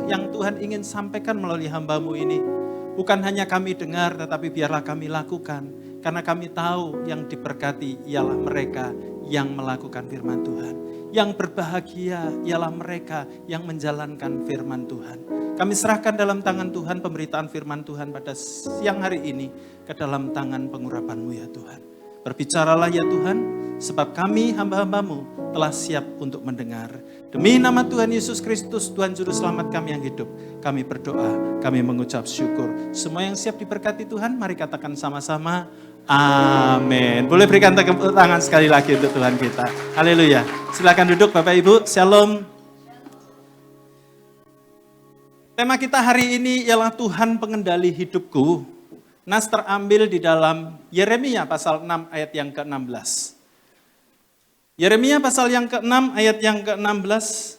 yang Tuhan ingin sampaikan melalui hamba-Mu ini. Bukan hanya kami dengar, tetapi biarlah kami lakukan. Karena kami tahu yang diberkati ialah mereka yang melakukan firman Tuhan. Yang berbahagia ialah mereka yang menjalankan firman Tuhan. Kami serahkan dalam tangan Tuhan pemberitaan firman Tuhan pada siang hari ini ke dalam tangan pengurapan-Mu ya Tuhan. Berbicaralah ya Tuhan, sebab kami hamba-hamba-Mu telah siap untuk mendengar. Demi nama Tuhan Yesus Kristus, Tuhan Juru Selamat kami yang hidup, kami berdoa, kami mengucap syukur. Semua yang siap diberkati Tuhan, mari katakan sama-sama, amin. Boleh berikan tepuk tangan sekali lagi untuk Tuhan kita. Haleluya. Silakan duduk Bapak Ibu, shalom. Tema kita hari ini ialah Tuhan pengendali hidupku. Nas terambil di dalam Yeremia pasal 6 ayat yang ke-16. Yeremia pasal yang ke-6 ayat yang ke-16.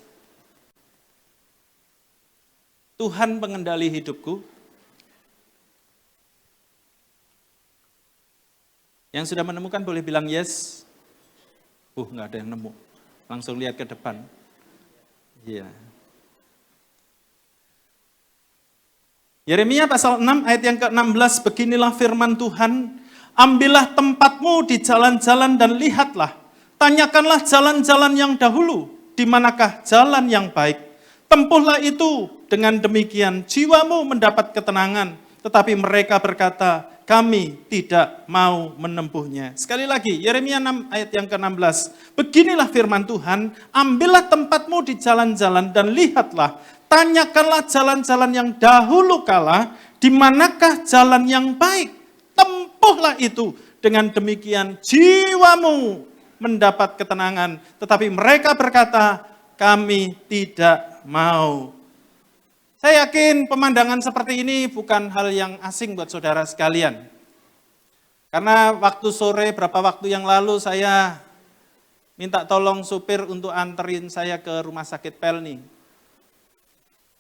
Tuhan pengendali hidupku. Yang sudah menemukan boleh bilang yes. Enggak ada yang nemu. Langsung lihat ke depan. Iya. Yeremia pasal 6 ayat yang ke-16, beginilah firman Tuhan, ambillah tempatmu di jalan-jalan dan lihatlah, tanyakanlah jalan-jalan yang dahulu, di manakah jalan yang baik. Tempuhlah itu, dengan demikian jiwamu mendapat ketenangan, tetapi mereka berkata, kami tidak mau menempuhnya. Sekali lagi, Yeremia 6 ayat yang ke-16, beginilah firman Tuhan, ambillah tempatmu di jalan-jalan dan lihatlah, tanyakanlah jalan-jalan yang dahulu kala, di manakah jalan yang baik. Tempuhlah itu, dengan demikian jiwamu mendapat ketenangan. Tetapi mereka berkata, kami tidak mau. Saya yakin pemandangan seperti ini bukan hal yang asing buat saudara sekalian. Karena waktu sore, beberapa waktu yang lalu saya minta tolong supir untuk anterin saya ke rumah sakit Pelni.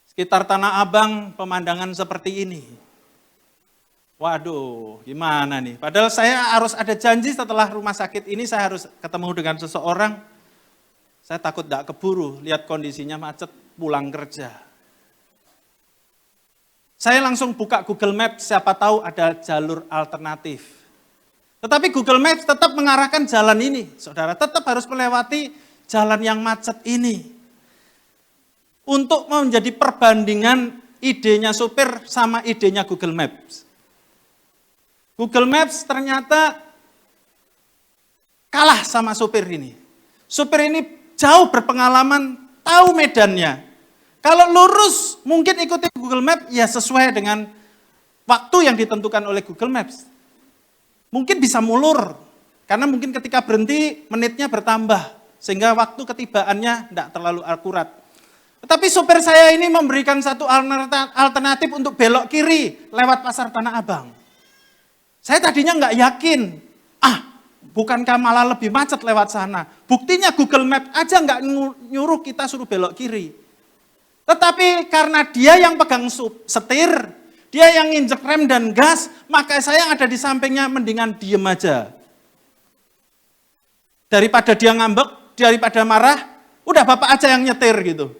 Sekitar Tanah Abang pemandangan seperti ini. Waduh, gimana nih? Padahal saya harus ada janji setelah rumah sakit ini saya harus ketemu dengan seseorang. Saya takut tidak keburu, lihat kondisinya macet, pulang kerja. Saya langsung buka Google Maps, siapa tahu ada jalur alternatif. Tetapi Google Maps tetap mengarahkan jalan ini, saudara. Tetap harus melewati jalan yang macet ini. Untuk menjadi perbandingan idenya supir sama idenya Google Maps. Google Maps ternyata kalah sama supir ini. Supir ini jauh berpengalaman, tahu medannya. Kalau lurus mungkin ikuti Google Maps ya sesuai dengan waktu yang ditentukan oleh Google Maps. Mungkin bisa mulur, karena mungkin ketika berhenti menitnya bertambah, sehingga waktu ketibaannya tidak terlalu akurat. Tetapi supir saya ini memberikan satu alternatif untuk belok kiri lewat pasar Tanah Abang. Saya tadinya nggak yakin, bukankah malah lebih macet lewat sana. Buktinya Google Maps aja nggak nyuruh kita suruh belok kiri. Tetapi karena dia yang pegang setir, dia yang nginjek rem dan gas, maka saya yang ada di sampingnya mendingan diem aja. Daripada dia ngambek, daripada marah, udah bapak aja yang nyetir gitu.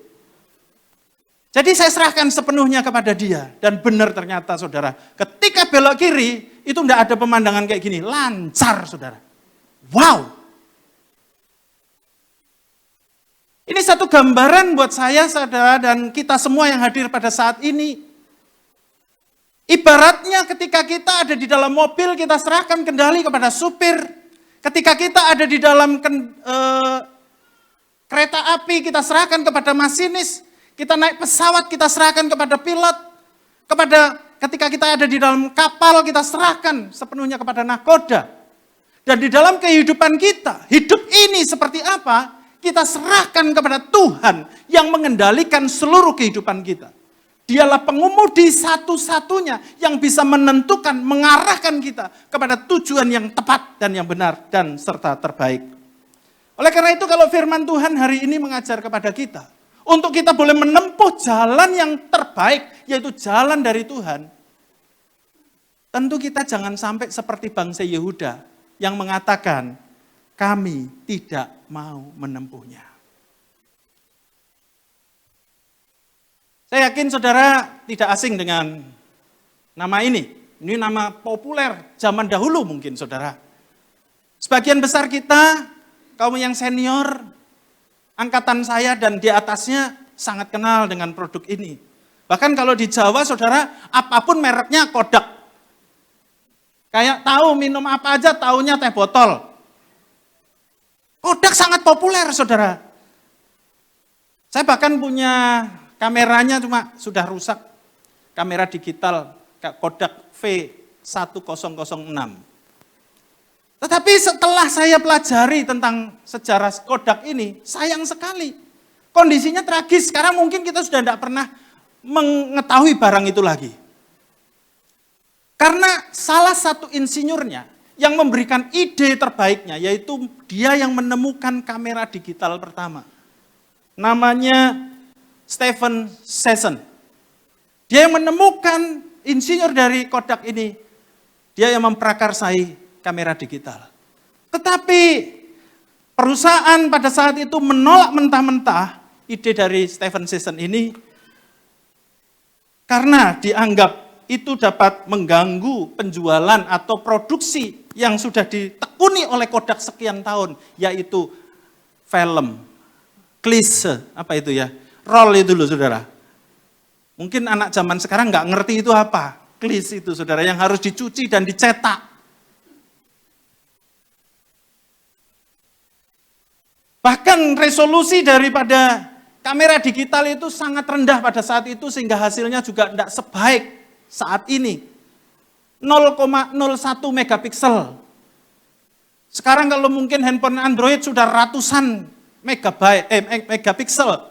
Jadi saya serahkan sepenuhnya kepada dia. Dan benar ternyata saudara, ketika belok kiri, itu tidak ada pemandangan kayak gini. Lancar saudara. Wow. Ini satu gambaran buat saya saudara dan kita semua yang hadir pada saat ini. Ibaratnya ketika kita ada di dalam mobil, kita serahkan kendali kepada supir. Ketika kita ada di dalam kereta api, kita serahkan kepada masinis. Kita naik pesawat, kita serahkan kepada pilot. Ketika kita ada di dalam kapal, kita serahkan sepenuhnya kepada nahkoda. Dan di dalam kehidupan kita, hidup ini seperti apa, kita serahkan kepada Tuhan yang mengendalikan seluruh kehidupan kita. Dialah pengemudi satu-satunya yang bisa menentukan, mengarahkan kita kepada tujuan yang tepat dan yang benar dan serta terbaik. Oleh karena itu kalau firman Tuhan hari ini mengajar kepada kita, untuk kita boleh menempuh jalan yang terbaik, yaitu jalan dari Tuhan. Tentu kita jangan sampai seperti bangsa Yehuda yang mengatakan, kami tidak mau menempuhnya. Saya yakin saudara tidak asing dengan nama ini. Ini nama populer zaman dahulu mungkin saudara. Sebagian besar kita, kaum yang senior, angkatan saya dan di atasnya sangat kenal dengan produk ini. Bahkan kalau di Jawa saudara, apapun mereknya Kodak. Kayak tahu minum apa aja, taunya teh botol. Kodak sangat populer saudara. Saya bahkan punya kameranya cuma sudah rusak. Kamera digital Kodak V1006. Tetapi setelah saya pelajari tentang sejarah Kodak ini, sayang sekali. Kondisinya tragis, sekarang mungkin kita sudah tidak pernah mengetahui barang itu lagi. Karena salah satu insinyurnya yang memberikan ide terbaiknya, yaitu dia yang menemukan kamera digital pertama. Namanya Stephen Sesson. Dia yang menemukan insinyur dari Kodak ini, dia yang memprakarsai kamera digital. Tetapi perusahaan pada saat itu menolak mentah-mentah ide dari Stephen Sesson ini karena dianggap itu dapat mengganggu penjualan atau produksi yang sudah ditekuni oleh Kodak sekian tahun, yaitu film, klise, apa itu ya, roll itu loh saudara. Mungkin anak zaman sekarang nggak ngerti itu apa, klise itu saudara, yang harus dicuci dan dicetak. Bahkan resolusi daripada kamera digital itu sangat rendah pada saat itu sehingga hasilnya juga tidak sebaik saat ini. 0,01 megapiksel. Sekarang kalau mungkin handphone Android sudah ratusan megapiksel.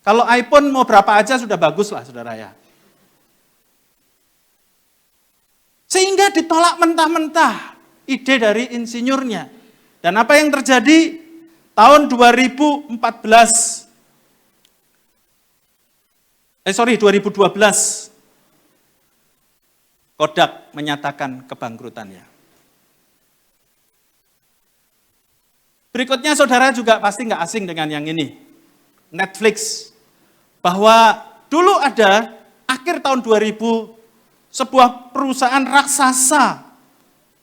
Kalau iPhone mau berapa aja sudah bagus lah saudara ya. Sehingga ditolak mentah-mentah ide dari insinyurnya. Dan apa yang terjadi? Tahun 2012 Kodak menyatakan kebangkrutannya. Berikutnya saudara juga pasti nggak asing dengan yang ini. Netflix. Bahwa dulu ada akhir tahun 2000 sebuah perusahaan raksasa.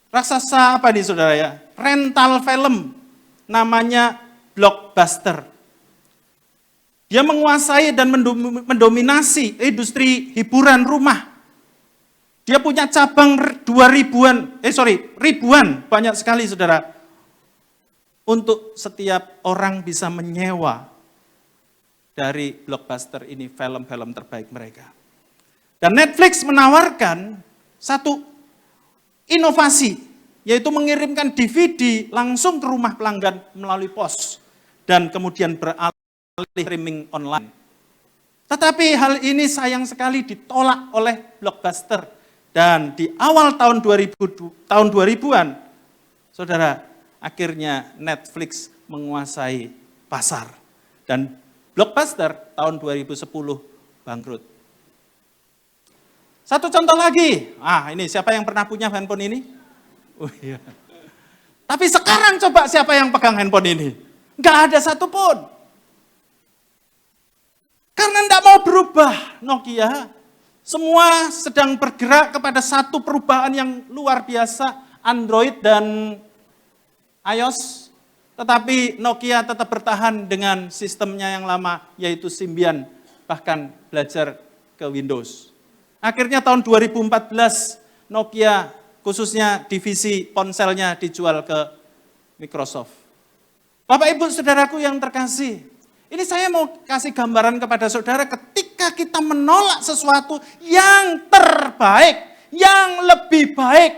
Raksasa apa nih saudara ya? Rental film. Namanya Blockbuster. Dia menguasai dan mendominasi industri hiburan rumah. Dia punya cabang ribuan, banyak sekali saudara. Untuk setiap orang bisa menyewa dari Blockbuster ini film-film terbaik mereka. Dan Netflix menawarkan satu inovasi, yaitu mengirimkan DVD langsung ke rumah pelanggan melalui pos. Dan kemudian beralih streaming online. Tetapi hal ini sayang sekali ditolak oleh Blockbuster. Dan di awal tahun 2000-an, saudara, akhirnya Netflix menguasai pasar. Dan Blockbuster tahun 2010 bangkrut. Satu contoh lagi, ini siapa yang pernah punya handphone ini? Oh iya. Tapi sekarang coba siapa yang pegang handphone ini? Nggak ada satupun. Karena enggak mau berubah Nokia. Semua sedang bergerak kepada satu perubahan yang luar biasa, Android dan iOS. Tetapi Nokia tetap bertahan dengan sistemnya yang lama, yaitu Symbian, bahkan belajar ke Windows. Akhirnya tahun 2014, Nokia khususnya divisi ponselnya dijual ke Microsoft. Bapak Ibu Saudaraku yang terkasih, ini saya mau kasih gambaran kepada saudara ketika kita menolak sesuatu yang terbaik, yang lebih baik.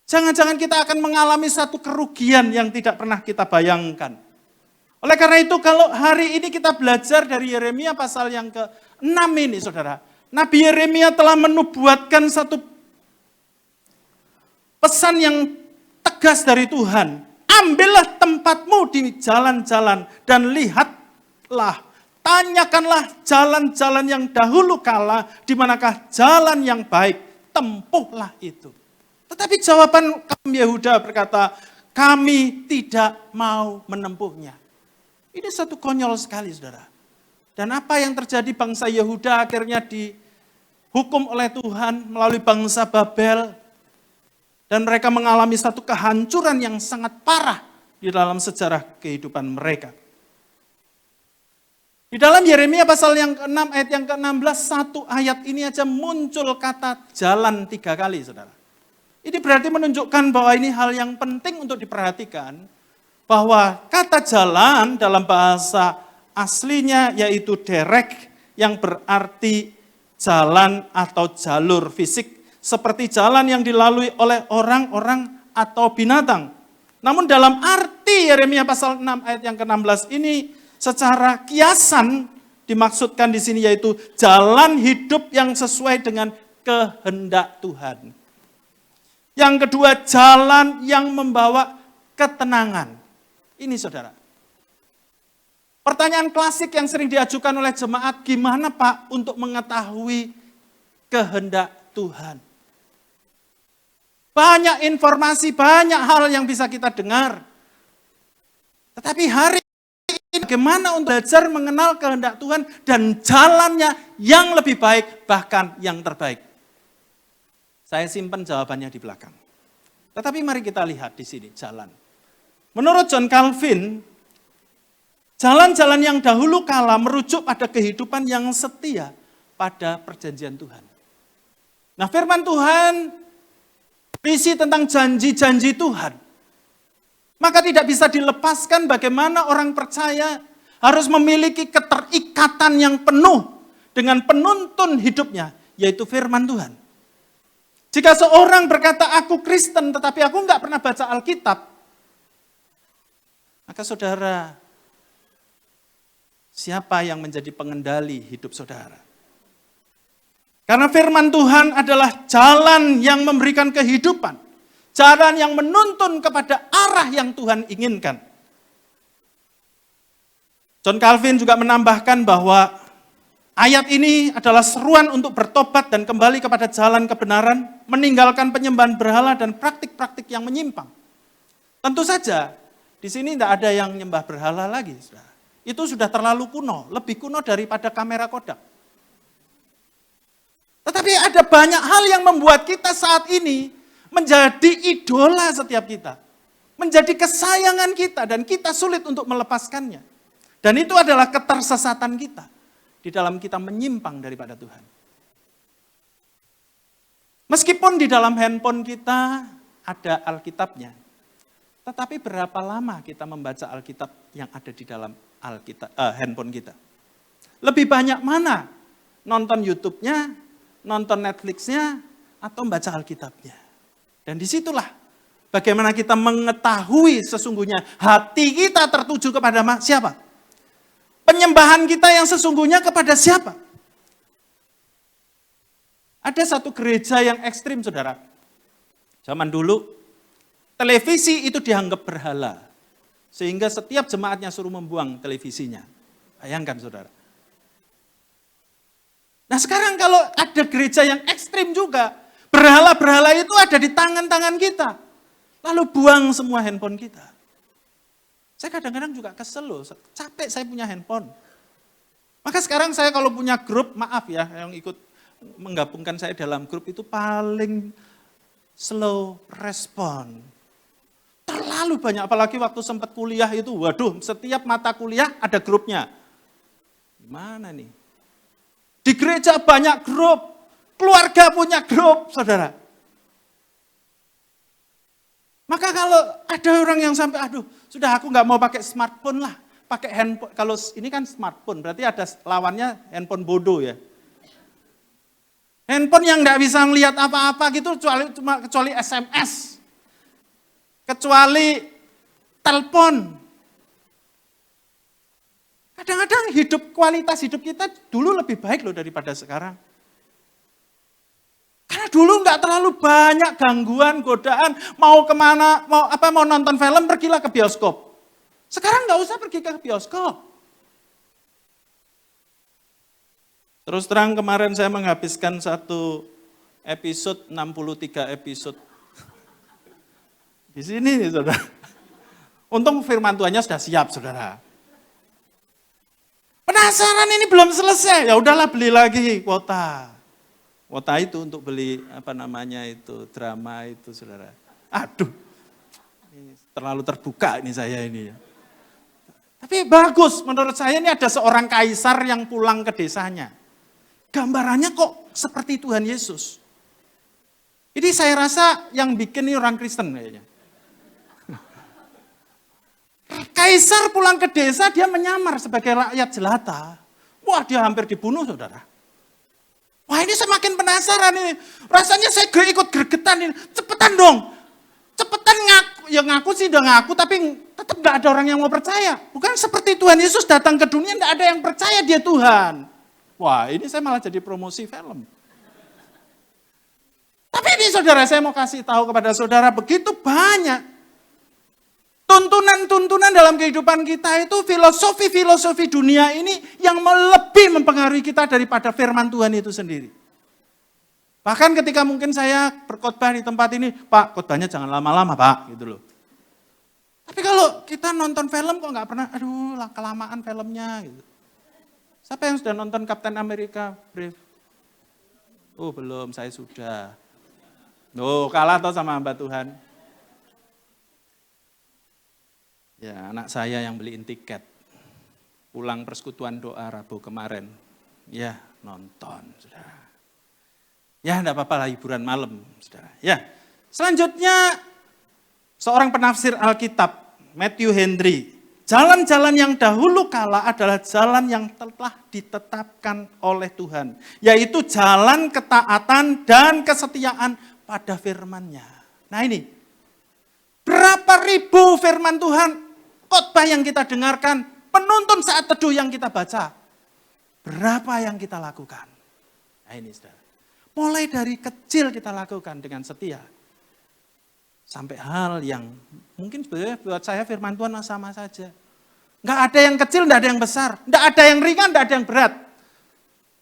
Jangan-jangan kita akan mengalami satu kerugian yang tidak pernah kita bayangkan. Oleh karena itu kalau hari ini kita belajar dari Yeremia pasal yang ke-6 ini saudara. Nabi Yeremia telah menubuatkan satu pesan yang tegas dari Tuhan. Ambillah tempatmu di jalan-jalan dan lihatlah, tanyakanlah jalan-jalan yang dahulu kala, di manakah jalan yang baik, tempuhlah itu. Tetapi jawaban kaum Yehuda berkata, kami tidak mau menempuhnya. Ini satu konyol sekali saudara. Dan apa yang terjadi, bangsa Yehuda akhirnya dihukum oleh Tuhan melalui bangsa Babel. Dan mereka mengalami satu kehancuran yang sangat parah di dalam sejarah kehidupan mereka. Di dalam Yeremia pasal yang ke-6 ayat yang ke-16, satu ayat ini aja muncul kata jalan 3 kali, saudara. Ini berarti menunjukkan bahwa ini hal yang penting untuk diperhatikan, bahwa kata jalan dalam bahasa aslinya yaitu derek, yang berarti jalan atau jalur fisik, seperti jalan yang dilalui oleh orang-orang atau binatang. Namun dalam arti Yeremia pasal 6 ayat yang ke-16 ini, secara kiasan dimaksudkan di sini yaitu jalan hidup yang sesuai dengan kehendak Tuhan. Yang kedua, jalan yang membawa ketenangan. Ini saudara. Pertanyaan klasik yang sering diajukan oleh jemaat, gimana Pak untuk mengetahui kehendak Tuhan? Banyak informasi, banyak hal yang bisa kita dengar. Tetapi hari ini bagaimana untuk belajar mengenal kehendak Tuhan dan jalannya yang lebih baik, bahkan yang terbaik? Saya simpan jawabannya di belakang. Tetapi mari kita lihat di sini jalan. Menurut John Calvin, jalan-jalan yang dahulu kala merujuk pada kehidupan yang setia pada perjanjian Tuhan. Nah, firman Tuhan berisi tentang janji-janji Tuhan. Maka tidak bisa dilepaskan bagaimana orang percaya harus memiliki keterikatan yang penuh dengan penuntun hidupnya, yaitu firman Tuhan. Jika seorang berkata, aku Kristen, tetapi aku enggak pernah baca Alkitab, maka saudara, siapa yang menjadi pengendali hidup saudara? Karena firman Tuhan adalah jalan yang memberikan kehidupan. Jalan yang menuntun kepada arah yang Tuhan inginkan. John Calvin juga menambahkan bahwa ayat ini adalah seruan untuk bertobat dan kembali kepada jalan kebenaran, meninggalkan penyembahan berhala dan praktik-praktik yang menyimpang. Tentu saja, di sini tidak ada yang nyembah berhala lagi. Itu sudah terlalu kuno, lebih kuno daripada kamera Kodak. Tetapi ada banyak hal yang membuat kita saat ini menjadi idola setiap kita. Menjadi kesayangan kita dan kita sulit untuk melepaskannya. Dan itu adalah ketersesatan kita di dalam kita menyimpang daripada Tuhan. Meskipun di dalam handphone kita ada Alkitabnya, tetapi berapa lama kita membaca Alkitab yang ada di dalam handphone kita? Lebih banyak mana? Nonton YouTube-nya, nonton Netflix-nya, atau membaca Alkitabnya. Dan disitulah bagaimana kita mengetahui sesungguhnya hati kita tertuju kepada siapa? Penyembahan kita yang sesungguhnya kepada siapa? Ada satu gereja yang ekstrim, saudara. Zaman dulu, televisi itu dianggap berhala. Sehingga setiap jemaatnya suruh membuang televisinya. Bayangkan, saudara. Nah sekarang kalau ada gereja yang ekstrim juga, berhala-berhala itu ada di tangan-tangan kita. Lalu buang semua handphone kita. Saya kadang-kadang juga kesel loh, capek saya punya handphone. Maka sekarang saya kalau punya grup, maaf ya, yang ikut menggabungkan saya dalam grup itu paling slow respon. Terlalu banyak, apalagi waktu sempat kuliah itu, waduh setiap mata kuliah ada grupnya. Gimana nih? Di gereja banyak grup, keluarga punya grup, saudara. Maka kalau ada orang yang sampai, aduh, sudah aku nggak mau pakai smartphone lah, pakai handphone. Kalau ini kan smartphone, berarti ada lawannya handphone bodoh ya. Handphone yang nggak bisa ngelihat apa-apa gitu, kecuali SMS, kecuali telepon. Kadang-kadang kualitas hidup kita dulu lebih baik loh daripada sekarang. Karena dulu nggak terlalu banyak gangguan, godaan, mau kemana, mau nonton film, pergilah ke bioskop. Sekarang nggak usah pergi ke bioskop. Terus terang kemarin saya menghabiskan satu episode, 63 episode. Di sini nih saudara. Untung firman Tuhannya sudah siap saudara. penasaran ini belum selesai. Ya udahlah beli lagi kuota. Kuota itu untuk beli drama itu saudara. Aduh, ini terlalu terbuka ini saya ini. Tapi bagus menurut saya ini ada seorang kaisar yang pulang ke desanya. Gambarannya kok seperti Tuhan Yesus. Ini saya rasa yang bikin ini orang Kristen kayaknya. Kaisar pulang ke desa, dia menyamar sebagai rakyat jelata. Wah, dia hampir dibunuh, saudara. Wah, ini semakin penasaran ini. Rasanya saya ikut gregetan ini. Cepetan dong. Cepetan ngaku. Ya ngaku sih udah ngaku, tapi tetap gak ada orang yang mau percaya. Bukan seperti Tuhan Yesus datang ke dunia, gak ada yang percaya dia Tuhan. Wah, ini saya malah jadi promosi film. Tapi ini saudara, saya mau kasih tahu kepada saudara, begitu banyak tuntunan-tuntunan dalam kehidupan kita itu, filosofi-filosofi dunia ini yang lebih mempengaruhi kita daripada firman Tuhan itu sendiri. Bahkan ketika mungkin saya berkhotbah di tempat ini, Pak, khotbahnya jangan lama-lama, Pak, gitu loh. Tapi kalau kita nonton film kok nggak pernah, aduh, kelamaan filmnya, gitu. Siapa yang sudah nonton Captain America Brave? Oh, belum, saya sudah. Oh, kalah toh sama hamba Tuhan. Ya, anak saya yang beliin tiket. Pulang persekutuan doa Rabu kemarin. Ya, nonton, saudara. Ya, enggak apa-apa lah hiburan malam, saudara. Ya, selanjutnya seorang penafsir Alkitab, Matthew Henry. Jalan-jalan yang dahulu kala adalah jalan yang telah ditetapkan oleh Tuhan. Yaitu jalan ketaatan dan kesetiaan pada firman-Nya. Nah ini, berapa ribu firman Tuhan, khotbah yang kita dengarkan, penuntun saat teduh yang kita baca. Berapa yang kita lakukan? Nah ini saudara. Mulai dari kecil kita lakukan dengan setia. Sampai hal yang mungkin sebenarnya buat saya firman Tuhan sama saja. Nggak ada yang kecil, nggak ada yang besar. Nggak ada yang ringan, nggak ada yang berat.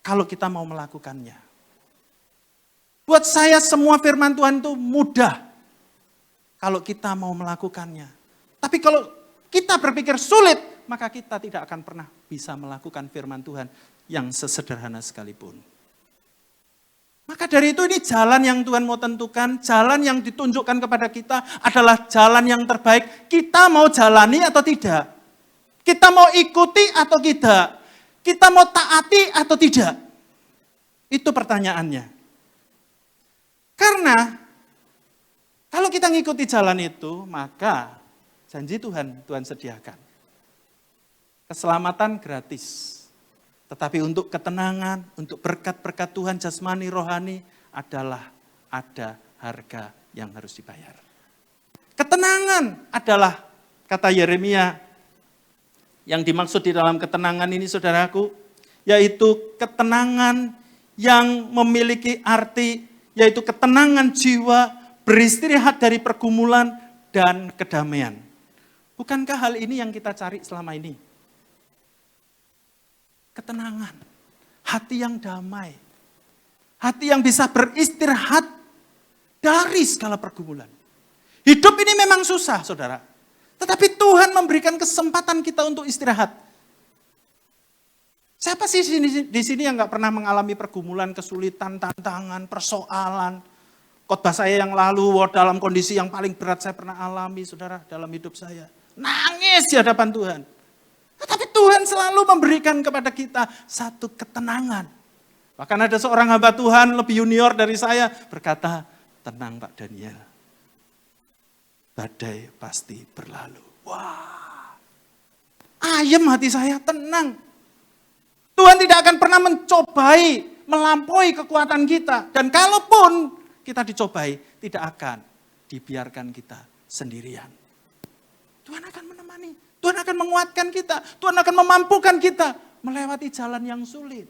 Kalau kita mau melakukannya. Buat saya semua firman Tuhan itu mudah. Kalau kita mau melakukannya. Tapi kalau kita berpikir sulit, maka kita tidak akan pernah bisa melakukan firman Tuhan yang sesederhana sekalipun. Maka dari itu ini jalan yang Tuhan mau tentukan, jalan yang ditunjukkan kepada kita adalah jalan yang terbaik. Kita mau jalani atau tidak? Kita mau ikuti atau tidak? Kita mau taati atau tidak? Itu pertanyaannya. Karena kalau kita ngikuti jalan itu, maka janji Tuhan sediakan. Keselamatan gratis. Tetapi untuk ketenangan, untuk berkat-berkat Tuhan jasmani, rohani, adalah ada harga yang harus dibayar. Ketenangan adalah, kata Yeremia, yang dimaksud di dalam ketenangan ini saudaraku, yaitu ketenangan yang memiliki arti, yaitu ketenangan jiwa, beristirahat dari pergumulan, dan kedamaian. Bukankah hal ini yang kita cari selama ini? Ketenangan, hati yang damai, hati yang bisa beristirahat dari segala pergumulan. Hidup ini memang susah, saudara. Tetapi Tuhan memberikan kesempatan kita untuk istirahat. Siapa sih di sini yang gak pernah mengalami pergumulan, kesulitan, tantangan, persoalan? Khotbah saya yang lalu, dalam kondisi yang paling berat saya pernah alami, saudara, dalam hidup saya. Nangis di hadapan Tuhan. Tetapi Tuhan selalu memberikan kepada kita satu ketenangan. Bahkan ada seorang hamba Tuhan lebih junior dari saya berkata, tenang Pak Daniel, badai pasti berlalu. Wah, ayem hati saya, tenang. Tuhan tidak akan pernah mencobai, melampaui kekuatan kita. Dan kalaupun kita dicobai, tidak akan dibiarkan kita sendirian. Tuhan akan menemani, Tuhan akan menguatkan kita, Tuhan akan memampukan kita melewati jalan yang sulit.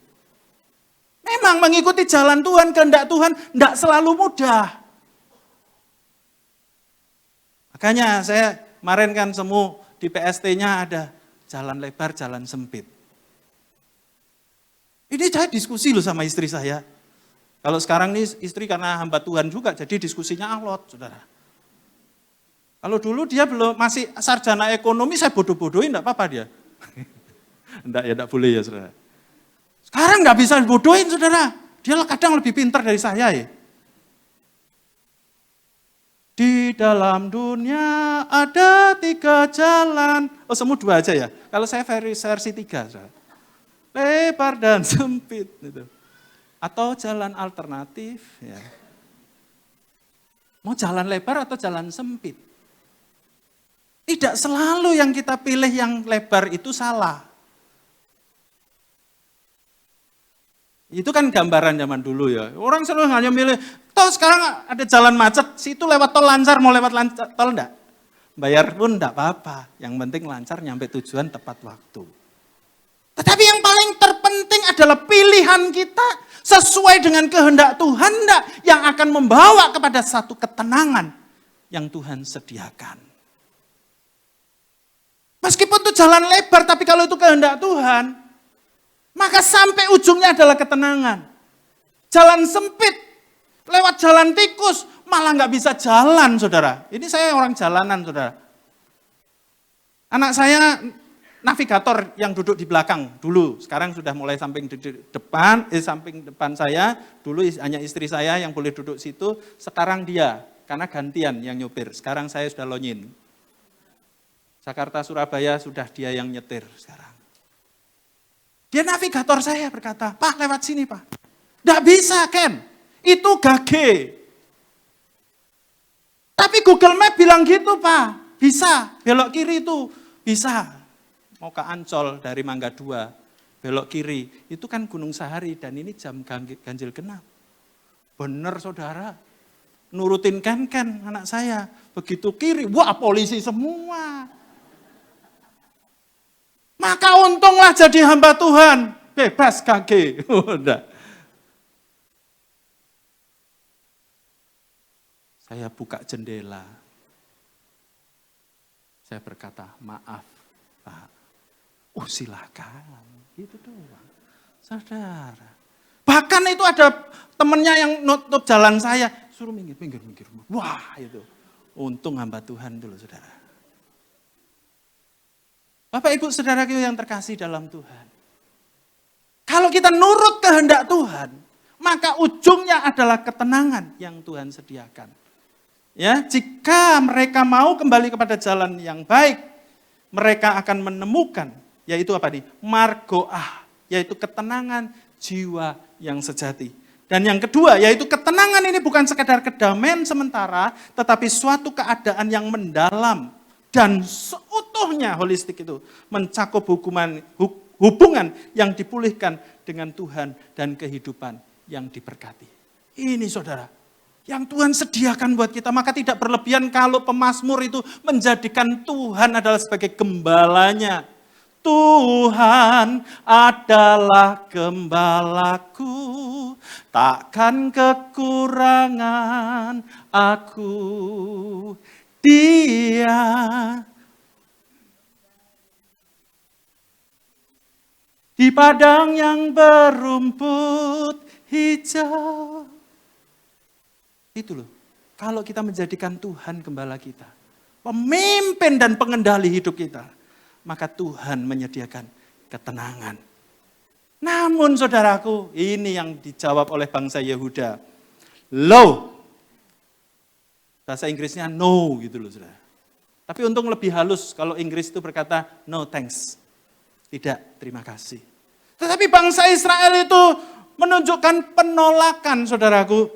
Memang mengikuti jalan Tuhan, kehendak Tuhan, tidak selalu mudah. Makanya saya kemarin kan semua di PST-nya ada jalan lebar, jalan sempit. Ini saya diskusi loh sama istri saya. Kalau sekarang nih istri karena hamba Tuhan juga, jadi diskusinya alot, saudara. Kalau dulu dia belum masih sarjana ekonomi, saya bodoh-bodohin, enggak apa-apa dia. Enggak ya, enggak boleh ya saudara. Sekarang nggak bisa bodohin saudara. Dia kadang lebih pintar dari saya ya. Di dalam dunia ada 3 jalan. Oh semua 2 aja ya. Kalau saya versi 3. Saudara. Lebar dan sempit. Gitu. Atau jalan alternatif. Ya. Mau jalan lebar atau jalan sempit? Tidak selalu yang kita pilih yang lebar itu salah. Itu kan gambaran zaman dulu ya. Orang selalu hanya milih, toh sekarang ada jalan macet, situ lewat tol lancar, mau lewat tol enggak? Bayar pun enggak apa-apa, yang penting lancar nyampe tujuan tepat waktu. Tetapi yang paling terpenting adalah pilihan kita sesuai dengan kehendak Tuhan enggak, yang akan membawa kepada satu ketenangan yang Tuhan sediakan. Meskipun itu jalan lebar, tapi kalau itu kehendak Tuhan, maka sampai ujungnya adalah ketenangan. Jalan sempit, lewat jalan tikus, malah nggak bisa jalan, saudara. Ini saya orang jalanan, saudara. Anak saya navigator yang duduk di belakang dulu, sekarang sudah mulai samping depan saya. Dulu hanya istri saya yang boleh duduk situ, sekarang dia, karena gantian yang nyopir. Sekarang saya sudah lonyin. Jakarta Surabaya sudah dia yang nyetir sekarang. Dia navigator saya berkata, Pak lewat sini Pak. Nggak bisa Ken, itu gage. Tapi Google Map bilang gitu Pak, bisa, belok kiri itu bisa. Mau ke Ancol dari Mangga 2, belok kiri, itu kan Gunung Sahari dan ini jam ganjil genap. Bener saudara, nurutin Ken anak saya, begitu kiri, wah polisi semua. Maka untunglah jadi hamba Tuhan. Bebas kaki. Udah. Saya buka jendela. Saya berkata, maaf Pak. Oh silakan. Gitu doang. Saudara. Bahkan itu ada temennya yang nutup jalan saya. Suruh minggir. Wah itu. Untung hamba Tuhan dulu saudara. Bapak Ibu Saudara yang terkasih dalam Tuhan. Kalau kita nurut kehendak Tuhan, maka ujungnya adalah ketenangan yang Tuhan sediakan. Ya, jika mereka mau kembali kepada jalan yang baik, mereka akan menemukan, yaitu apa nih? Margoah, yaitu ketenangan jiwa yang sejati. Dan yang kedua, yaitu ketenangan ini bukan sekadar kedamaian sementara, tetapi suatu keadaan yang mendalam. Dan seutuhnya holistik itu mencakup hubungan yang dipulihkan dengan Tuhan dan kehidupan yang diberkati. Ini saudara, yang Tuhan sediakan buat kita, maka tidak berlebihan kalau pemazmur itu menjadikan Tuhan adalah sebagai gembalanya. Tuhan adalah gembalaku, takkan kekurangan aku. Dia di padang yang berumput hijau. Itu loh, kalau kita menjadikan Tuhan gembala kita, pemimpin dan pengendali hidup kita, maka Tuhan menyediakan ketenangan. Namun saudaraku, ini yang dijawab oleh bangsa Yehuda. Lo. Bahasa Inggrisnya no gitu loh saudara. Tapi untung lebih halus kalau Inggris itu berkata no thanks. Tidak, terima kasih. Tetapi bangsa Israel itu menunjukkan penolakan saudaraku.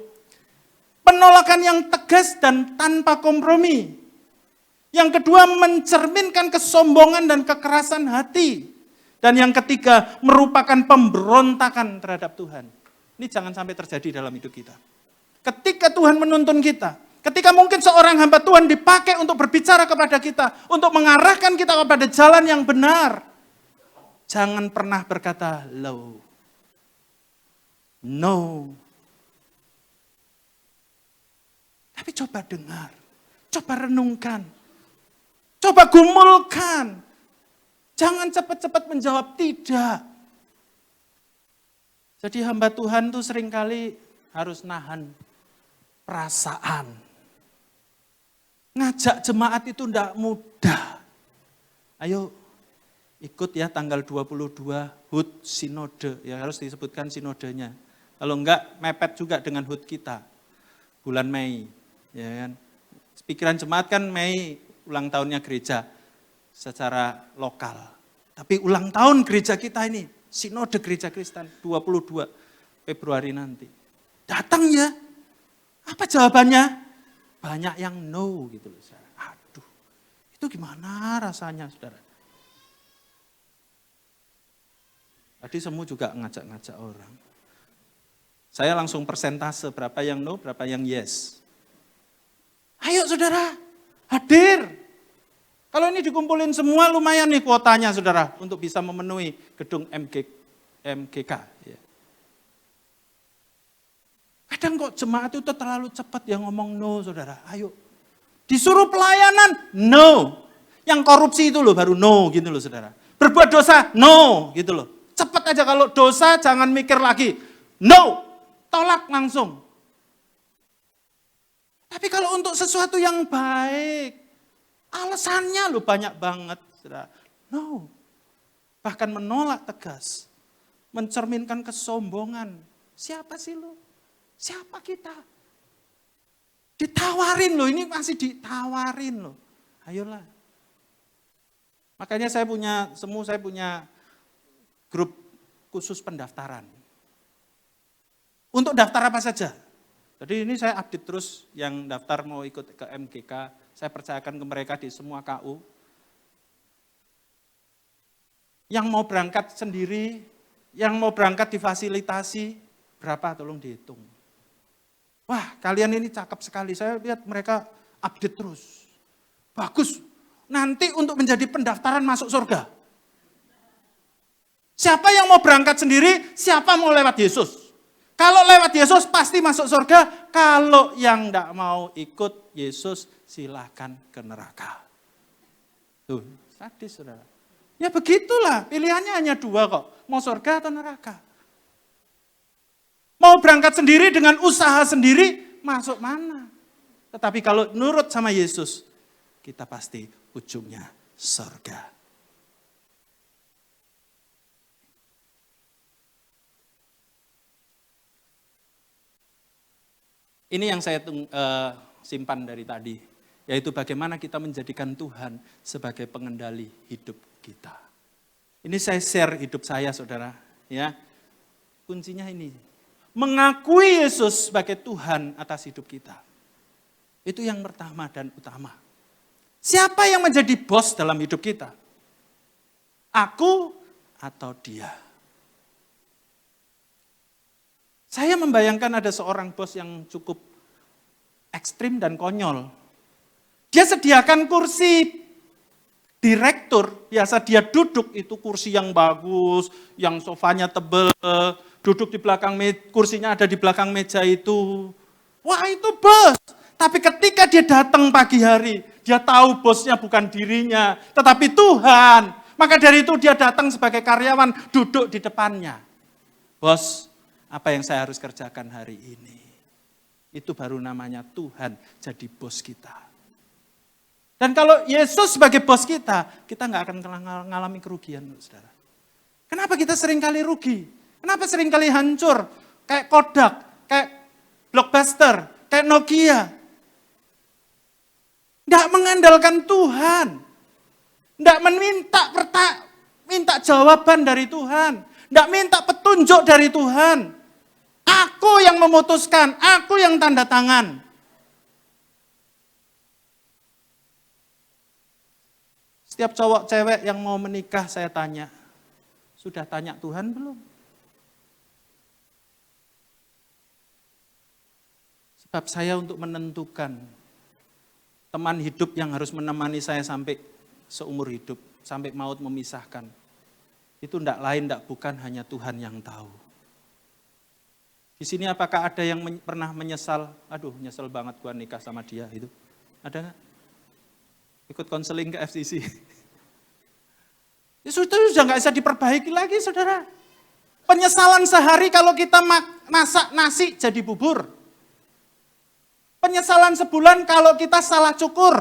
Penolakan yang tegas dan tanpa kompromi. Yang kedua mencerminkan kesombongan dan kekerasan hati. Dan yang ketiga merupakan pemberontakan terhadap Tuhan. Ini jangan sampai terjadi dalam hidup kita. Ketika Tuhan menuntun kita, ketika mungkin seorang hamba Tuhan dipakai untuk berbicara kepada kita, untuk mengarahkan kita kepada jalan yang benar, jangan pernah berkata low. No. Tapi coba dengar, coba renungkan, coba gumulkan. Jangan cepat-cepat menjawab tidak. Jadi hamba Tuhan tuh seringkali harus nahan perasaan. Ngajak jemaat itu tidak mudah. Ayo, Ikut ya tanggal 22 HUT Sinode, ya harus disebutkan sinodenya. Kalau enggak mepet juga dengan HUT kita, bulan Mei. Ya kan? Pikiran jemaat kan Mei ulang tahunnya gereja secara lokal. Tapi ulang tahun gereja kita ini, Sinode Gereja Kristen 22 Februari nanti. Datang ya, apa jawabannya? Banyak yang no gitu loh. Aduh, itu gimana rasanya saudara? Tadi semua juga ngajak-ngajak orang. Saya langsung persentase berapa yang no, berapa yang yes. Ayo saudara, hadir. Kalau ini dikumpulin semua lumayan nih kuotanya saudara untuk bisa memenuhi gedung MGK. Ya. Kadang kok jemaat itu terlalu cepat yang ngomong no saudara, ayo. Disuruh pelayanan, no. Yang korupsi itu loh baru no gitu loh saudara. Berbuat dosa, no gitu loh. Cepat aja kalau dosa jangan mikir lagi, no. Tolak langsung. Tapi kalau untuk sesuatu yang baik, alasannya loh banyak banget. Saudara. No. Bahkan menolak tegas. Mencerminkan kesombongan. Siapa sih lo? Siapa kita? Ditawarin loh, ini masih ditawarin loh. Ayolah. Makanya saya punya grup khusus pendaftaran. Untuk daftar apa saja. Jadi ini saya update terus yang daftar mau ikut ke MGK. Saya percayakan ke mereka di semua KU. Yang mau berangkat sendiri, yang mau berangkat difasilitasi, berapa tolong dihitung. Wah kalian ini cakep sekali, saya lihat mereka update terus. Bagus, nanti untuk menjadi pendaftaran masuk surga. Siapa yang mau berangkat sendiri, siapa mau lewat Yesus. Kalau lewat Yesus pasti masuk surga, kalau yang tidak mau ikut Yesus silakan ke neraka. Tuh, sadis saudara. Ya begitulah, pilihannya hanya dua kok, mau surga atau neraka. Mau berangkat sendiri dengan usaha sendiri, masuk mana? Tetapi kalau nurut sama Yesus, kita pasti ujungnya surga. Ini yang saya simpan dari tadi, yaitu bagaimana kita menjadikan Tuhan sebagai pengendali hidup kita. Ini saya share hidup saya, saudara. Ya, kuncinya ini, mengakui Yesus sebagai Tuhan atas hidup kita. Itu yang pertama dan utama. Siapa yang menjadi bos dalam hidup kita? Aku atau dia? Saya membayangkan ada seorang bos yang cukup ekstrim dan konyol. Dia sediakan kursi direktur, biasa dia duduk itu kursi yang bagus, yang sofanya tebal, duduk di belakang kursinya ada di belakang meja itu. Wah itu bos. Tapi ketika dia datang pagi hari, dia tahu bosnya bukan dirinya, tetapi Tuhan. Maka dari itu dia datang sebagai karyawan, duduk di depannya. Bos, apa yang saya harus kerjakan hari ini? Itu baru namanya Tuhan jadi bos kita. Dan kalau Yesus sebagai bos kita nggak akan mengalami kerugian, saudara. Kenapa kita sering kali rugi? Kenapa sering kali hancur? Kayak Kodak, kayak Blockbuster, kayak Nokia. Nggak mengandalkan Tuhan. Nggak minta jawaban dari Tuhan. Nggak minta petunjuk dari Tuhan. Aku yang memutuskan, aku yang tanda tangan. Setiap cowok cewek yang mau menikah saya tanya, sudah tanya Tuhan belum? Sebab saya untuk menentukan teman hidup yang harus menemani saya sampai seumur hidup, sampai maut memisahkan. Itu tidak lain, tidak bukan hanya Tuhan yang tahu. Di sini apakah ada yang pernah menyesal? Aduh, nyesel banget gua nikah sama dia itu. Ada nggak? Ikut konseling ke FCC. Ya sudah nggak bisa diperbaiki lagi, saudara. Penyesalan sehari kalau kita masak nasi jadi bubur. Penyesalan sebulan kalau kita salah cukur.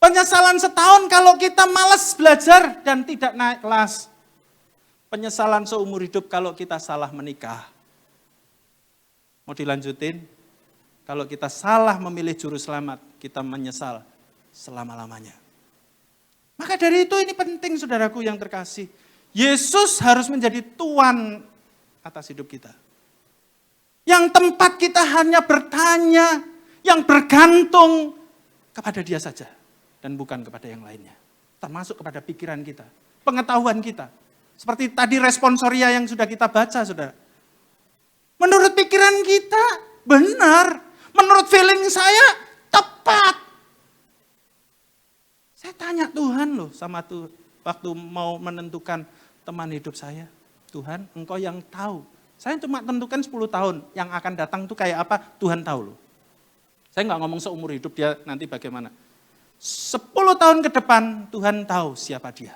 Penyesalan setahun kalau kita malas belajar dan tidak naik kelas. Penyesalan seumur hidup kalau kita salah menikah. Mau dilanjutin? Kalau kita salah memilih juru selamat, kita menyesal selama-lamanya. Maka dari itu ini penting saudaraku yang terkasih. Yesus harus menjadi Tuan atas hidup kita. Yang tempat kita hanya bertanya, yang bergantung kepada Dia saja. Dan bukan kepada yang lainnya. Termasuk kepada pikiran kita, pengetahuan kita. Seperti tadi responsoria yang sudah kita baca, saudara. Menurut pikiran kita, benar. Menurut feeling saya, tepat. Saya tanya Tuhan loh sama Tuhan, waktu mau menentukan teman hidup saya. Tuhan, Engkau yang tahu. Saya cuma tentukan 10 tahun, yang akan datang tuh kayak apa, Tuhan tahu loh. Saya nggak ngomong seumur hidup dia nanti bagaimana. 10 tahun ke depan, Tuhan tahu siapa dia.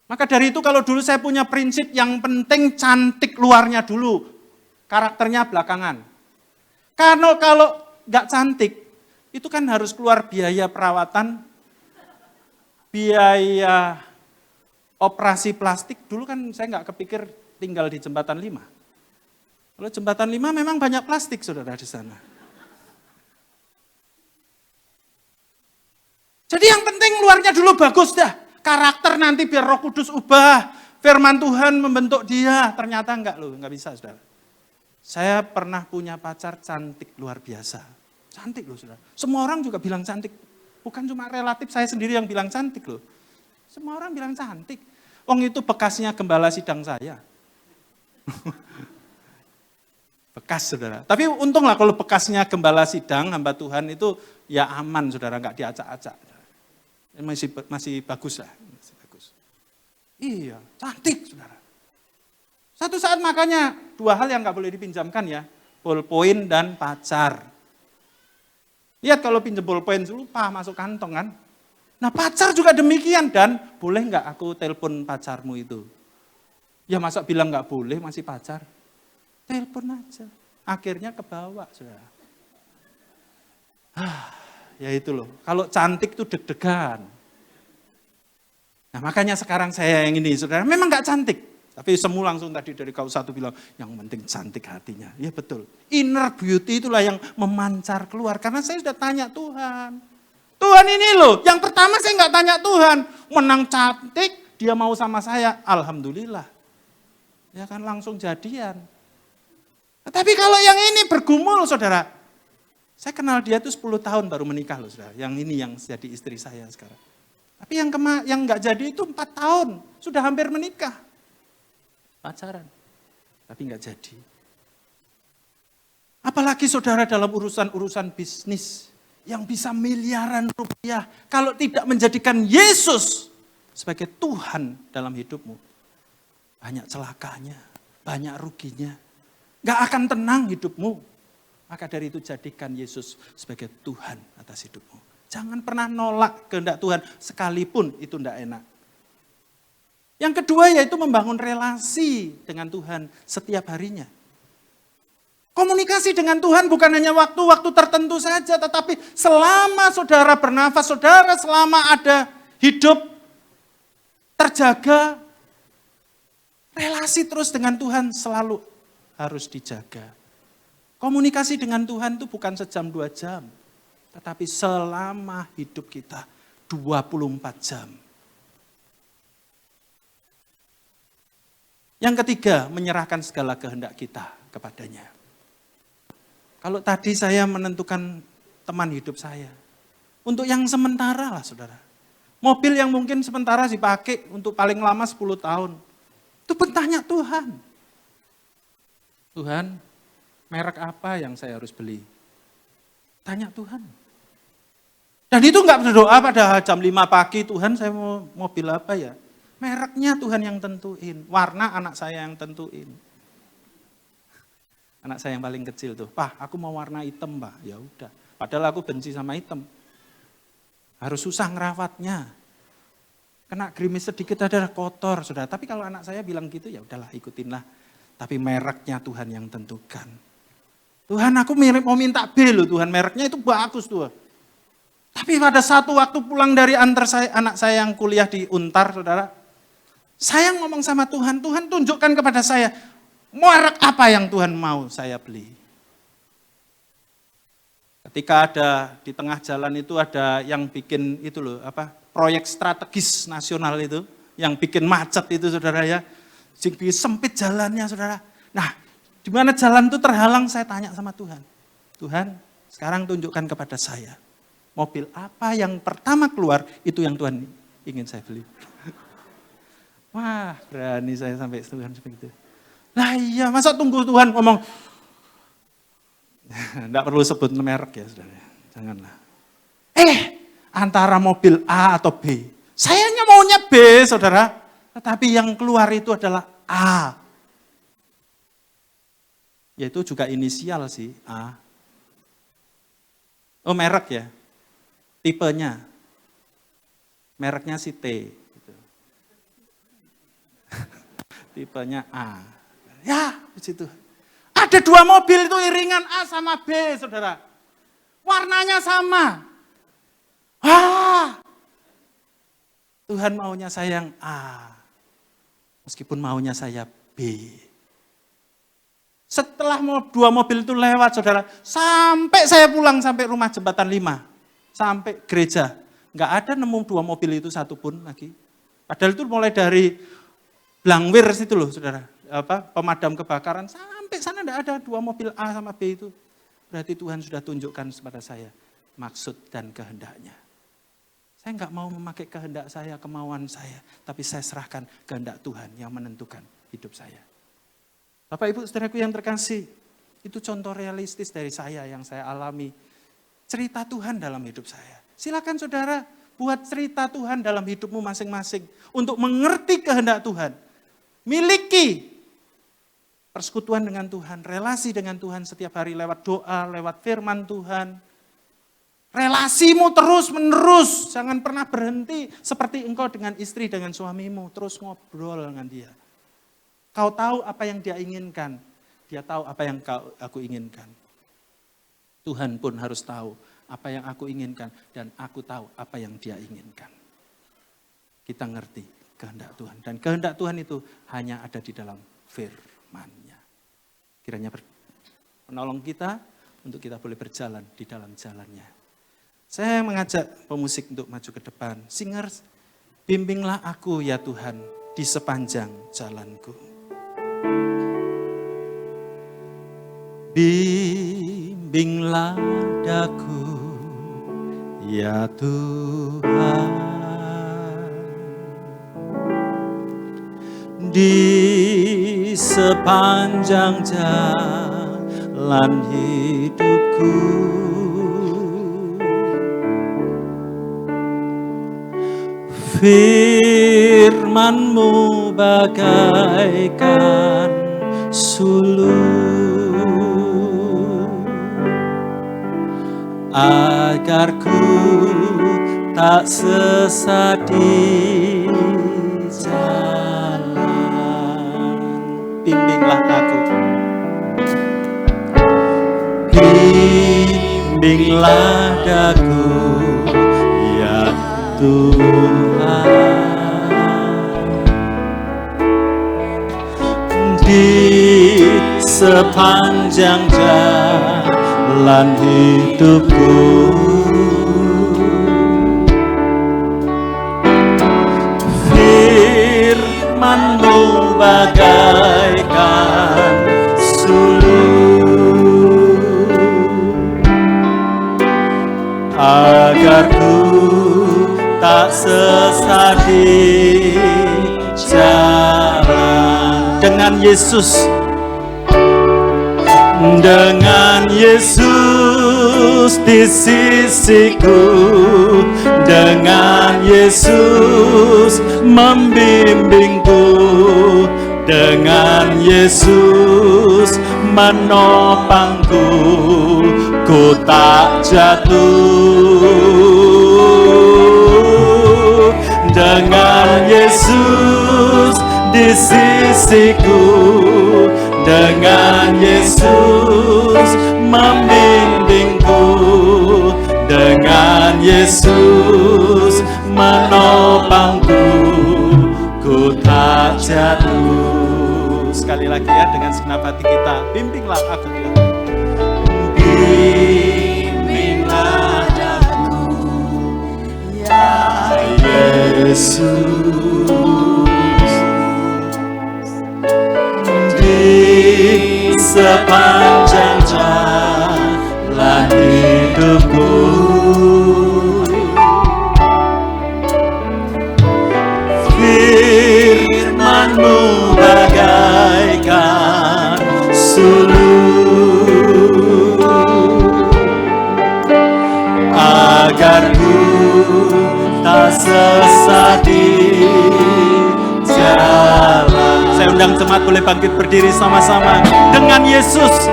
Maka dari itu kalau dulu saya punya prinsip yang penting cantik luarnya dulu, karakternya belakangan. Karena kalau nggak cantik, itu kan harus keluar biaya perawatan, biaya operasi plastik. Dulu kan saya nggak kepikir tinggal di Jembatan 5. Kalau Jembatan 5 memang banyak plastik, saudara, di sana. Jadi yang penting luarnya dulu bagus dah. Karakter nanti biar Roh Kudus ubah. Firman Tuhan membentuk dia. Ternyata enggak loh, enggak bisa, saudara. Saya pernah punya pacar cantik luar biasa. Cantik loh, saudara. Semua orang juga bilang cantik. Bukan cuma relatif saya sendiri yang bilang cantik loh. Semua orang bilang cantik. Wong itu bekasnya gembala sidang saya. Bekas, saudara. Tapi untunglah kalau bekasnya gembala sidang, hamba Tuhan itu ya aman, saudara. Enggak diacak-acak. Masih bagus lah. Masih bagus. Iya, cantik, saudara. Satu saat makanya 2 hal yang nggak boleh dipinjamkan ya, ballpoint dan pacar. Lihat kalau pinjam ballpoint lupa masuk kantong kan. Nah pacar juga demikian dan boleh nggak aku telepon pacarmu itu? Ya masa bilang nggak boleh masih pacar? Telepon aja. Akhirnya kebawa saudara. Ya itu loh. Kalau cantik tuh deg-degan. Nah makanya sekarang saya yang ini saudara memang nggak cantik. Tapi semu langsung tadi dari kau satu bilang, yang penting cantik hatinya. Ya betul. Inner beauty itulah yang memancar keluar. Karena saya sudah tanya Tuhan. Tuhan ini loh, yang pertama saya nggak tanya Tuhan. Menang cantik, dia mau sama saya. Alhamdulillah. Ya kan langsung jadian. Tapi kalau yang ini bergumul saudara. Saya kenal dia tuh 10 tahun baru menikah loh saudara. Yang ini yang jadi istri saya sekarang. Tapi yang nggak jadi itu 4 tahun. Sudah hampir menikah. Pacaran, tapi nggak jadi. Apalagi saudara dalam urusan bisnis yang bisa miliaran rupiah, kalau tidak menjadikan Yesus sebagai Tuhan dalam hidupmu, banyak celakanya, banyak ruginya, nggak akan tenang hidupmu. Maka dari itu jadikan Yesus sebagai Tuhan atas hidupmu. Jangan pernah nolak kehendak Tuhan, sekalipun itu nggak enak. Yang kedua yaitu membangun relasi dengan Tuhan setiap harinya. Komunikasi dengan Tuhan bukan hanya waktu-waktu tertentu saja, tetapi selama saudara bernafas, saudara selama ada hidup, terjaga, relasi terus dengan Tuhan selalu harus dijaga. Komunikasi dengan Tuhan itu bukan sejam 2 jam, tetapi selama hidup kita 24 jam. Yang ketiga, menyerahkan segala kehendak kita kepadanya. Kalau tadi saya menentukan teman hidup saya, untuk yang sementara lah saudara. Mobil yang mungkin sementara dipakai untuk paling lama 10 tahun. Itu pun tanya Tuhan. Tuhan, merek apa yang saya harus beli? Tanya Tuhan. Dan itu enggak berdoa pada jam 5 pagi, Tuhan saya mau mobil apa ya? Mereknya Tuhan yang tentuin, warna anak saya yang tentuin. Anak saya yang paling kecil tuh, Pak, aku mau warna hitam, Pak. Ya udah, padahal aku benci sama hitam. Harus susah ngerawatnya. Kena gerimis sedikit ada kotor, sudah. Tapi kalau anak saya bilang gitu, ya udahlah ikutinlah. Tapi mereknya Tuhan yang tentukan. Tuhan, aku mau minta B loh, Tuhan, mereknya itu bagus tuh. Tapi pada satu waktu pulang dari antar anak saya yang kuliah di Untar, saudara, saya ngomong sama Tuhan, Tuhan tunjukkan kepada saya, merek apa yang Tuhan mau saya beli. Ketika ada di tengah jalan itu ada yang bikin itu loh, proyek strategis nasional itu, yang bikin macet itu saudara ya, sempit jalannya saudara. Nah, di mana jalan itu terhalang, saya tanya sama Tuhan, Tuhan sekarang tunjukkan kepada saya, mobil apa yang pertama keluar, itu yang Tuhan ingin saya beli. Wah, berani saya sampai Tuhan seperti itu. Lah iya, masa tunggu Tuhan ngomong, enggak perlu sebut merek ya saudara, janganlah. Antara mobil A atau B, sayanya maunya B saudara, tetapi yang keluar itu adalah A. Yaitu juga inisial sih, A. Oh merek ya, tipenya, mereknya si T. Gitu. Tipenya A. Ya, di situ. Ada 2 mobil itu iringan A sama B, saudara. Warnanya sama. Tuhan maunya saya yang A. Meskipun maunya saya B. Setelah 2 mobil itu lewat, saudara, sampai saya pulang sampai rumah Jembatan 5, sampai gereja, nggak ada nemu 2 mobil itu satupun lagi. Padahal itu mulai dari Blangwir situ loh, saudara, pemadam kebakaran, sampai sana nggak ada 2 mobil A sama B itu. Berarti Tuhan sudah tunjukkan kepada saya maksud dan kehendaknya. Saya nggak mau memakai kehendak saya, kemauan saya, tapi saya serahkan kehendak Tuhan yang menentukan hidup saya. Bapak Ibu saudaraku yang terkasih, itu contoh realistis dari saya yang saya alami. Cerita Tuhan dalam hidup saya. Silakan saudara buat cerita Tuhan dalam hidupmu masing-masing. Untuk mengerti kehendak Tuhan. Miliki persekutuan dengan Tuhan, relasi dengan Tuhan setiap hari lewat doa, lewat firman Tuhan. Relasimu terus menerus, jangan pernah berhenti. Seperti engkau dengan istri, dengan suamimu, terus ngobrol dengan dia. Kau tahu apa yang dia inginkan, dia tahu apa yang aku inginkan. Tuhan pun harus tahu apa yang aku inginkan dan aku tahu apa yang dia inginkan. Kita ngerti kehendak Tuhan dan kehendak Tuhan itu hanya ada di dalam firman-Nya. Kiranya menolong kita untuk kita boleh berjalan di dalam jalannya. Saya mengajak pemusik untuk maju ke depan. Singers, bimbinglah aku ya Tuhan di sepanjang jalanku. Bimbinglah daku ya Tuhan di sepanjang jalan hidupku. Firman-Mu bagaikan suluh agar ku tak sesat di jalan. Bimbinglah aku, bimbinglah daku ya Tuhan di sepanjang jalan hidupku. Firman-Mu bagaikan suluh agar ku tak sesat di jalan. Dengan Yesus, dengan Yesus di sisiku, dengan Yesus membimbingku, dengan Yesus menopangku, ku tak jatuh. Dengan Yesus di sisiku, dengan Yesus membimbingku, dengan Yesus menopangku, ku tak jatuh. Sekali lagi ya, dengan segenap hati kita, bimbinglah aku Tuhan. Bimbinglah aku ya Yesus, di sepanjang jalan hidupku. Firman-Mu bagaikan suluh, agar ku tak sesat di jalan. Saya undang jemaat boleh bangkit berdiri sama-sama. Dengan Yesus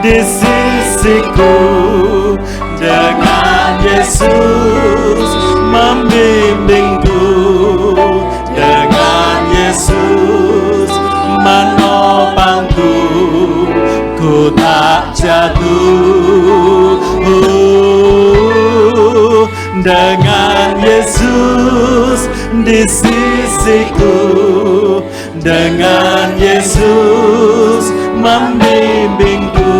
di sisiku, dengan Yesus membimbingku, dengan Yesus menopangku, ku tak jatuh. Dengan Yesus di sisiku, dengan Yesus membimbingku,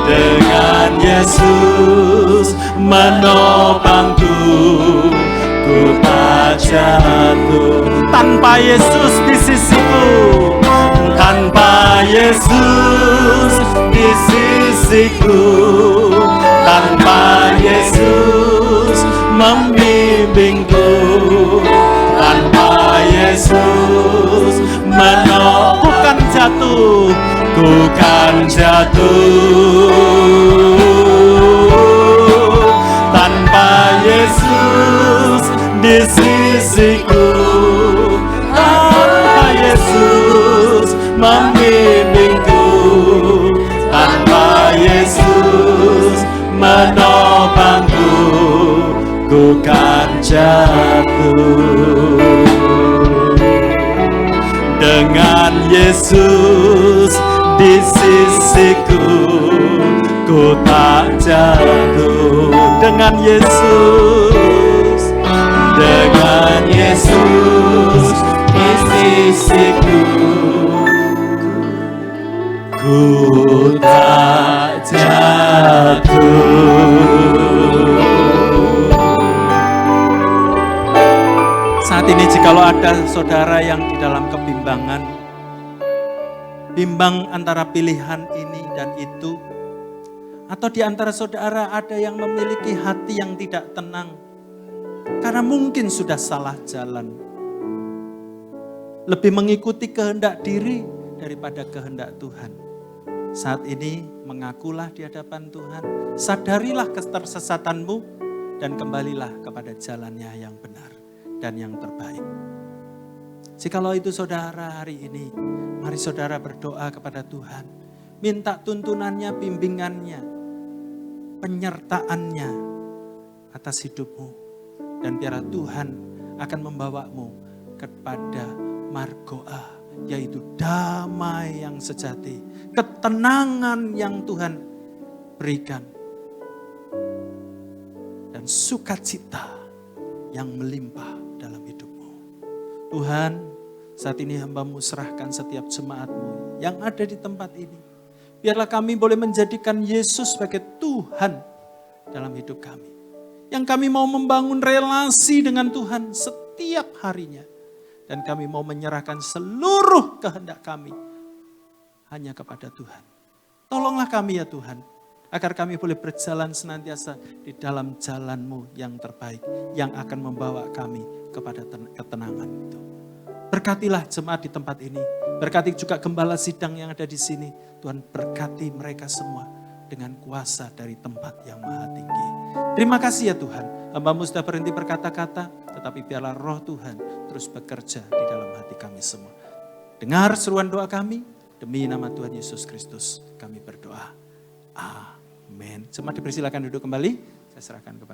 dengan Yesus menopangku, ku tak jatuh. Tanpa Yesus di sisiku, tanpa Yesus di sisiku, tanpa Yesus membimbingku, tanpa Yesus bukan jatuh, bukan jatuh. Tanpa Yesus di sisiku, tanpa Yesus membimbingku, tanpa Yesus menopangku, ku kan jatuh. Dengan Yesus di sisiku, ku tak jatuh. Dengan Yesus di sisiku, ku tak jatuh. Saat ini jikalau ada saudara yang di dalam kebimbangan, bimbang antara pilihan ini dan itu, atau di antara saudara ada yang memiliki hati yang tidak tenang, karena mungkin sudah salah jalan, lebih mengikuti kehendak diri daripada kehendak Tuhan. Saat ini mengakulah di hadapan Tuhan, sadarilah ketersesatanmu, dan kembalilah kepada jalannya yang benar dan yang terbaik. Jikalau itu saudara hari ini, mari saudara berdoa kepada Tuhan. Minta tuntunannya, bimbingannya, penyertaannya atas hidupmu. Dan biarlah Tuhan akan membawamu kepada margoa, yaitu damai yang sejati, ketenangan yang Tuhan berikan, dan sukacita yang melimpah dalam hidupmu. Tuhan, saat ini hamba-Mu serahkan setiap jemaat-Mu yang ada di tempat ini. Biarlah kami boleh menjadikan Yesus sebagai Tuhan dalam hidup kami. Yang kami mau membangun relasi dengan Tuhan setiap harinya. Dan kami mau menyerahkan seluruh kehendak kami hanya kepada Tuhan. Tolonglah kami ya Tuhan, agar kami boleh berjalan senantiasa di dalam jalan-Mu yang terbaik, yang akan membawa kami kepada ketenangan itu. Berkatilah jemaat di tempat ini, berkati juga gembala sidang yang ada di sini. Tuhan berkati mereka semua dengan kuasa dari tempat yang maha tinggi. Terima kasih ya Tuhan, hamba-Mu sudah berhenti berkata-kata, tetapi biarlah roh Tuhan terus bekerja di dalam hati kami semua. Dengar seruan doa kami, demi nama Tuhan Yesus Kristus kami berdoa. Amin. Jemaat dipersilakan duduk kembali, saya serahkan kepada